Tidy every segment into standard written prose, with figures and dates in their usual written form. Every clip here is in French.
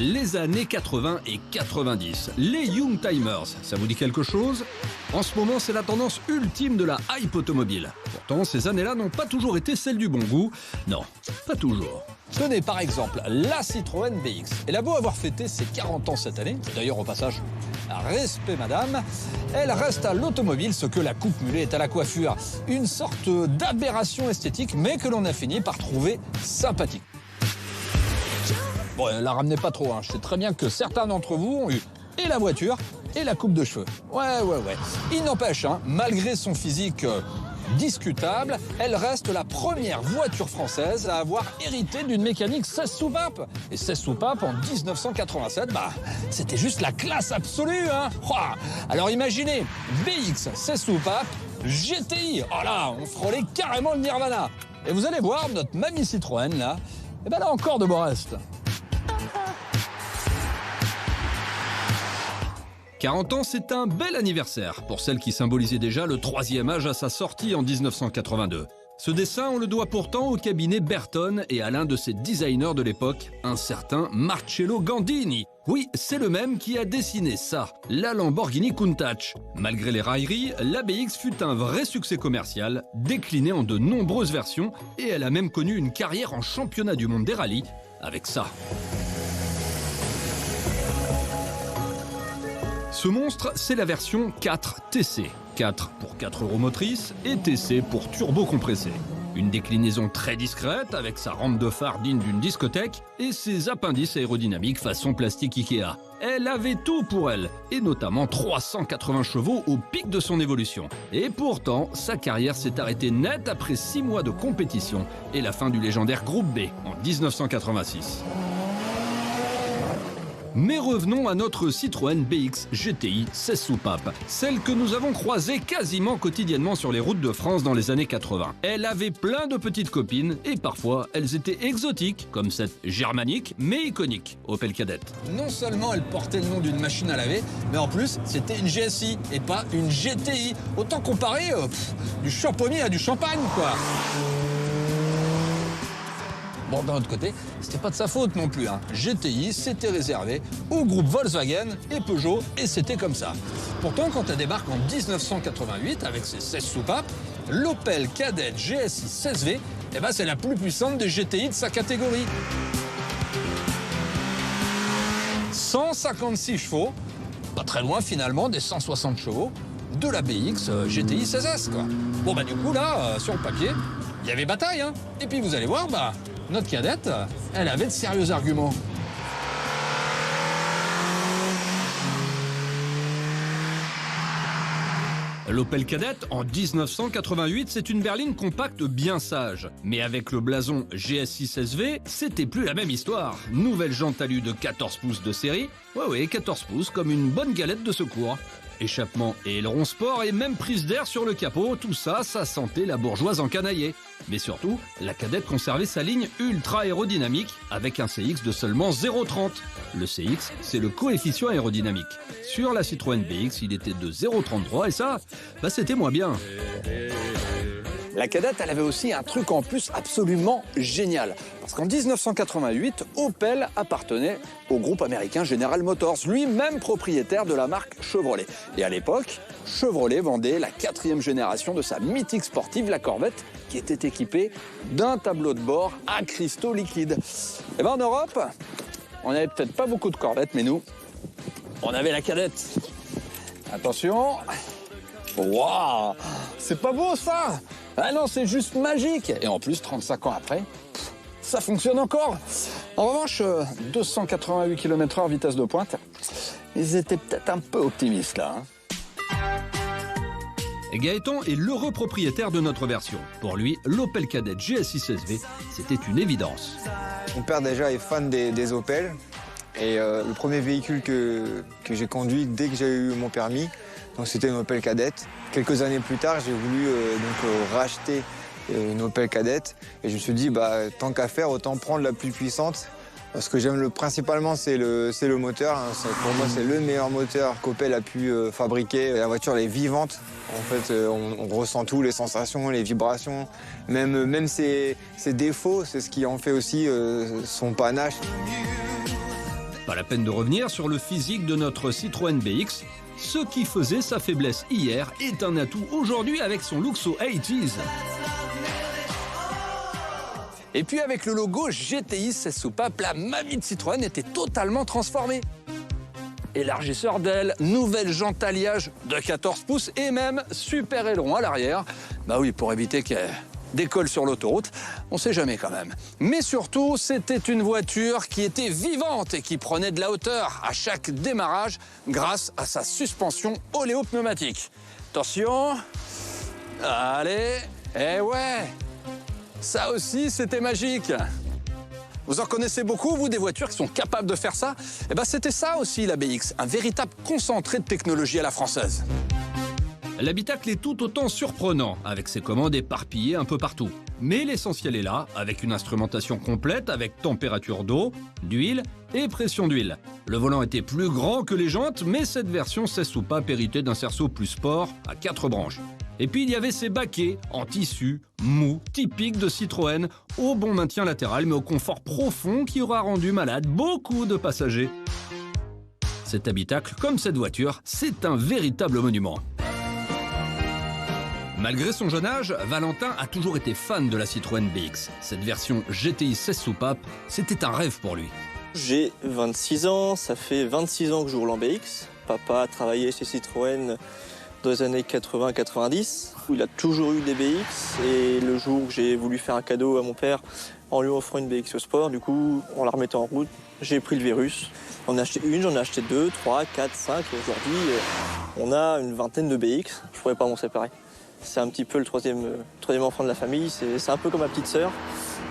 les années 80 et 90. Les Youngtimers, ça vous dit quelque chose? En ce moment, c'est la tendance ultime de la hype automobile. Pourtant, ces années-là n'ont pas toujours été celles du bon goût. Non, pas toujours. Tenez par exemple la Citroën BX. Elle a beau avoir fêté ses 40 ans cette année, d'ailleurs au passage, respect madame, elle reste à l'automobile ce que la coupe mulet est à la coiffure. Une sorte d'aberration esthétique, mais que l'on a fini par trouver sympathique. Bon, la ramenez pas trop, hein. Je sais très bien que certains d'entre vous ont eu et la voiture et la coupe de cheveux. Ouais. Il n'empêche, hein, malgré son physique discutable, elle reste la première voiture française à avoir hérité d'une mécanique 16 soupapes. Et 16 soupapes en 1987, c'était juste la classe absolue, hein. Alors imaginez, BX 16 soupapes, GTI, oh là, on frôlait carrément le Nirvana. Et vous allez voir, notre mamie Citroën, là, elle a encore de beaux restes. 40 ans, c'est un bel anniversaire pour celle qui symbolisait déjà le 3e âge à sa sortie en 1982. Ce dessin, on le doit pourtant au cabinet Bertone et à l'un de ses designers de l'époque, un certain Marcello Gandini. Oui, c'est le même qui a dessiné ça, la Lamborghini Countach. Malgré les railleries, la BX fut un vrai succès commercial, décliné en de nombreuses versions, et elle a même connu une carrière en championnat du monde des rallyes avec ça. Ce monstre, c'est la version 4 TC. 4 pour 4 roues motrices et TC pour turbo compressé. Une déclinaison très discrète avec sa rampe de phare digne d'une discothèque et ses appendices aérodynamiques façon plastique Ikea. Elle avait tout pour elle, et notamment 380 chevaux au pic de son évolution. Et pourtant, sa carrière s'est arrêtée net après 6 mois de compétition et la fin du légendaire Groupe B en 1986. Mais revenons à notre Citroën BX GTI 16 soupapes, celle que nous avons croisée quasiment quotidiennement sur les routes de France dans les années 80. Elle avait plein de petites copines et parfois elles étaient exotiques, comme cette germanique mais iconique Opel Kadett. Non seulement elle portait le nom d'une machine à laver, mais en plus c'était une GSI et pas une GTI. Autant comparer du champonnier à du champagne, quoi. Bon, d'un autre côté, c'était pas de sa faute non plus, hein. GTI, c'était réservé au groupe Volkswagen et Peugeot, et c'était comme ça. Pourtant, quand elle débarque en 1988 avec ses 16 soupapes, l'Opel Kadett GSI 16V, c'est la plus puissante des GTI de sa catégorie. 156 chevaux, pas très loin finalement des 160 chevaux de la BX GTI 16S, quoi. Bon, du coup, là, sur le papier, il y avait bataille, hein. Et puis vous allez voir, notre Kadett, elle avait de sérieux arguments. L'Opel Kadett, en 1988, c'est une berline compacte bien sage. Mais avec le blason GSI 16V, c'était plus la même histoire. Nouvelle jante alu de 14 pouces de série. Ouais, 14 pouces, comme une bonne galette de secours. Échappement et aileron sport et même prise d'air sur le capot, tout ça, ça sentait la bourgeoise encanaillée. Mais surtout, la Kadett conservait sa ligne ultra aérodynamique avec un CX de seulement 0,30. Le CX, c'est le coefficient aérodynamique. Sur la Citroën BX, il était de 0,33 et ça, c'était moins bien. La Kadett, elle avait aussi un truc en plus absolument génial. Parce qu'en 1988, Opel appartenait au groupe américain General Motors, lui-même propriétaire de la marque Chevrolet. Et à l'époque, Chevrolet vendait la 4e génération de sa mythique sportive, la Corvette, qui était équipée d'un tableau de bord à cristaux liquides. Et en Europe, on n'avait peut-être pas beaucoup de Corvettes, mais nous, on avait la Kadett. Attention. Waouh, c'est pas beau ça! Ah non, c'est juste magique! Et en plus, 35 ans après, ça fonctionne encore! En revanche, 288 km/h vitesse de pointe, ils étaient peut-être un peu optimistes là. Gaëtan est l'heureux propriétaire de notre version. Pour lui, l'Opel Kadett GSI 16V, c'était une évidence. Mon père déjà est fan des Opel. Et le premier véhicule que j'ai conduit dès que j'ai eu mon permis, donc c'était une Opel Kadett. Quelques années plus tard, j'ai voulu racheter une Opel Kadett. Et je me suis dit, tant qu'à faire, autant prendre la plus puissante. Ce que j'aime principalement, c'est le moteur. Hein. Pour moi, c'est le meilleur moteur qu'Opel a pu fabriquer. La voiture, elle est vivante. En fait, on ressent tout, les sensations, les vibrations. Même ses défauts, c'est ce qui en fait aussi son panache. Pas la peine de revenir sur le physique de notre Citroën BX. Ce qui faisait sa faiblesse hier est un atout aujourd'hui avec son look so 80s. Et puis avec le logo GTI 16 soupapes, la mamie de Citroën était totalement transformée. Élargisseur d'aile, nouvelle jante alliage de 14 pouces et même super aileron à l'arrière. Bah oui, pour éviter qu'elle décolle sur l'autoroute, on sait jamais quand même. Mais surtout, c'était une voiture qui était vivante et qui prenait de la hauteur à chaque démarrage grâce à sa suspension oléopneumatique. Attention, allez, eh ouais, ça aussi c'était magique. Vous en connaissez beaucoup, vous, des voitures qui sont capables de faire ça? Eh ben c'était ça aussi la BX, un véritable concentré de technologie à la française. L'habitacle est tout autant surprenant, avec ses commandes éparpillées un peu partout. Mais l'essentiel est là, avec une instrumentation complète, avec température d'eau, d'huile et pression d'huile. Le volant était plus grand que les jantes, mais cette version 16 soupapes héritait d'un cerceau plus sport à 4 branches. Et puis il y avait ces baquets en tissu, mou, typiques de Citroën, au bon maintien latéral mais au confort profond qui aura rendu malade beaucoup de passagers. Cet habitacle, comme cette voiture, c'est un véritable monument. Malgré son jeune âge, Valentin a toujours été fan de la Citroën BX. Cette version GTI 16 soupapes, c'était un rêve pour lui. J'ai 26 ans, ça fait 26 ans que je roule en BX. Papa a travaillé chez Citroën dans les années 80-90, où il a toujours eu des BX. Et le jour où j'ai voulu faire un cadeau à mon père en lui offrant une BX au sport, du coup, en la remettant en route, j'ai pris le virus. J'en ai acheté une, j'en ai acheté 2, 3, 4, 5. Et aujourd'hui, on a une vingtaine de BX. Je ne pourrais pas m'en séparer. C'est un petit peu le troisième enfant de la famille. C'est un peu comme ma petite sœur.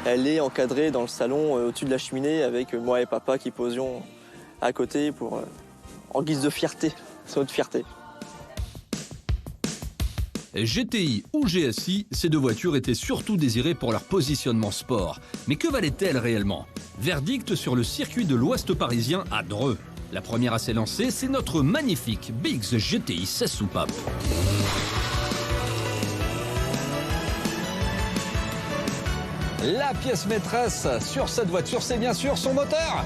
Elle est encadrée dans le salon au-dessus de la cheminée avec moi et papa qui posions à côté en guise de fierté. C'est notre fierté. GTI ou GSI, ces deux voitures étaient surtout désirées pour leur positionnement sport. Mais que valaient-elles réellement? Verdict sur le circuit de l'Ouest parisien à Dreux. La première à s'élancer, c'est notre magnifique BX GTI 16 soupapes. La pièce maîtresse sur cette voiture, c'est bien sûr son moteur.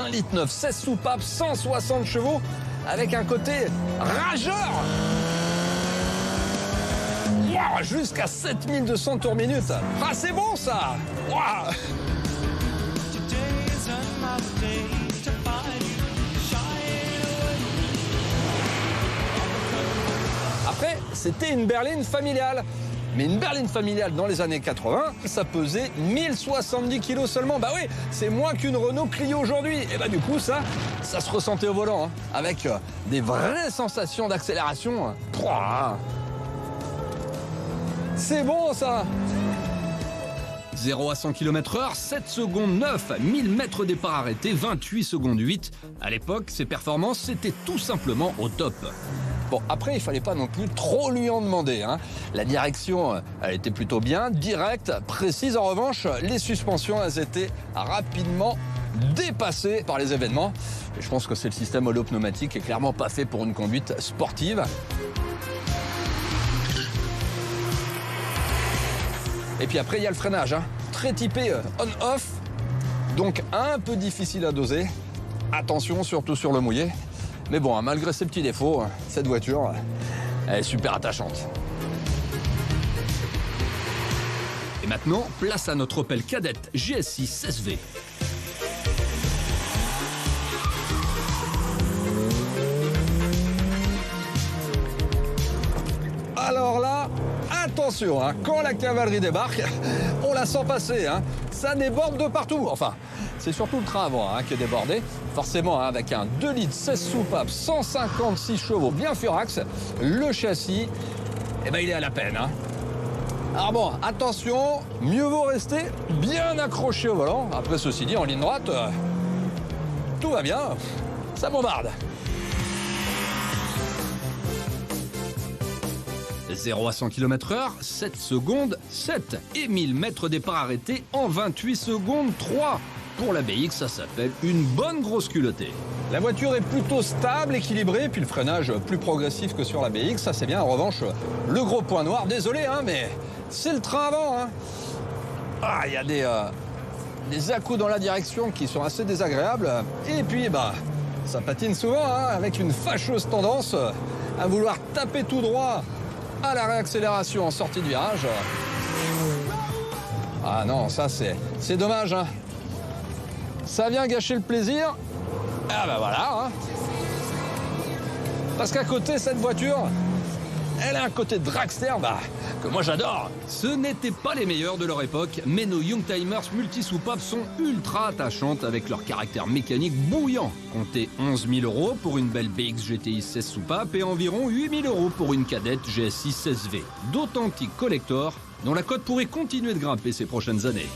1,9 litre 16 soupapes, 160 chevaux, avec un côté rageur. Wow, jusqu'à 7200 tours minute. Ah, c'est bon ça. Wow. Après, c'était une berline familiale. Mais une berline familiale dans les années 80, ça pesait 1070 kg seulement. Bah oui, c'est moins qu'une Renault Clio aujourd'hui. Et bah du coup, ça se ressentait au volant, hein, avec des vraies sensations d'accélération. C'est bon ça. 0 à 100 km/h, 7 secondes 9, 1000 mètres départ arrêté, 28 secondes 8. À l'époque, ses performances, c'était tout simplement au top. Bon, après, il fallait pas non plus trop lui en demander, hein. La direction, elle était plutôt bien, directe, précise. En revanche, les suspensions, elles étaient rapidement dépassées par les événements. Et je pense que c'est le système holo-pneumatique qui est clairement pas fait pour une conduite sportive. Et puis après, il y a le freinage, hein. Très typé on-off, donc un peu difficile à doser. Attention, surtout sur le mouillé. Mais bon, malgré ses petits défauts, cette voiture, elle est super attachante. Et maintenant, place à notre Opel Kadett GSI 16V. Alors là, attention, hein, quand la cavalerie débarque, on la sent passer, hein. Ça déborde de partout. Enfin, c'est surtout le train avant, hein, qui est débordé. Forcément, hein, avec un 2 litres 16 soupapes, 156 chevaux bien furax, le châssis, eh ben, il est à la peine, hein. Alors bon, attention, mieux vaut rester bien accroché au volant. Après, ceci dit, en ligne droite, tout va bien, ça bombarde. 0 à 100 km/h, 7 secondes 7 et 1000 mètres départ arrêté en 28 secondes 3. Pour la BX, ça s'appelle une bonne grosse culottée. La voiture est plutôt stable, équilibrée, puis le freinage plus progressif que sur la BX, ça c'est bien. En revanche, le gros point noir, désolé, hein, mais c'est le train avant, hein. Ah, il y a des des à-coups dans la direction qui sont assez désagréables. Et puis, ça patine souvent, hein, avec une fâcheuse tendance à vouloir taper tout droit à la réaccélération en sortie de virage. Ah non, ça c'est dommage, hein. Ça vient gâcher le plaisir. Ah voilà, hein. Parce qu'à côté, cette voiture, elle a un côté dragster, que moi j'adore. Ce n'étaient pas les meilleurs de leur époque, mais nos Youngtimers multi-soupapes sont ultra attachantes avec leur caractère mécanique bouillant. Comptez 11 000 € pour une belle BX GTI 16 soupapes et environ 8 000 € pour une cadette GSI 16V. D'authentiques collectors dont la cote pourrait continuer de grimper ces prochaines années.